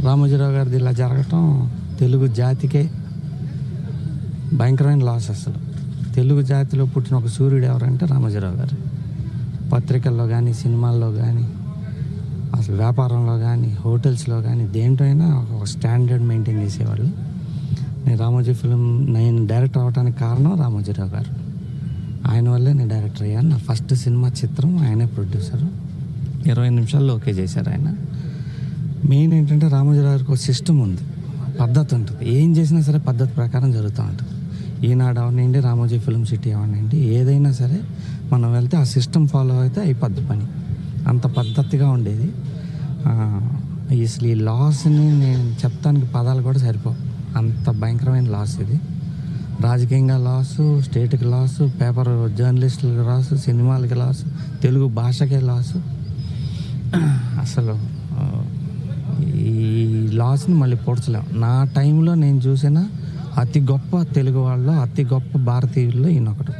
రామోజీరావు గారిది ఇలా జరగటం తెలుగు జాతికే భయంకరమైన లాస్. అసలు తెలుగు జాతిలో పుట్టిన ఒక సూర్యుడు ఎవరంటే రామోజీరావు గారు. పత్రికల్లో కానీ, సినిమాల్లో కానీ, అసలు వ్యాపారంలో కానీ, హోటల్స్లో కానీ, దేంట్లో అయినా ఒక స్టాండర్డ్ మెయింటైన్ చేసేవాళ్ళు. నేను డైరెక్టర్ అవ్వడానికి కారణం రామోజీరావు గారు. ఆయన వల్లే నేను డైరెక్టర్ అయ్యాను. నా ఫస్ట్ సినిమా చిత్రం ఆయనే ప్రొడ్యూసరు. 20 నిమిషాల్లో ఓకే చేశారు ఆయన. మెయిన్ ఏంటంటే రామోజీరావు గారికి ఒక సిస్టమ్ ఉంది, పద్ధతి ఉంటుంది. ఏం చేసినా సరే పద్ధతి ప్రకారం జరుగుతూ ఉంటుంది. ఈనాడు అవనండి, రామోజీ ఫిల్మ్ సిటీ అవనండి, ఏదైనా సరే మనం వెళ్తే ఆ సిస్టమ్ ఫాలో అయితే అయిపోద్ది పని. అంత పద్ధతిగా ఉండేది. అసలు ఈ లాస్ని నేను చెప్తానికి పదాలు కూడా సరిపోవు, అంత భయంకరమైన లాస్ ఇది. రాజకీయంగా లాసు, స్టేట్కి లాసు, పేపర్ జర్నలిస్టులకు లాసు, సినిమాలకి లాసు, తెలుగు భాషకే లాసు. అసలు ఈ లాస్ని మళ్ళీ పొడచలేం. నా టైంలో నేను చూసిన అతి గొప్ప తెలుగు వాళ్ళలో, అతి గొప్ప భారతీయుల్లో ఈయనొకడు.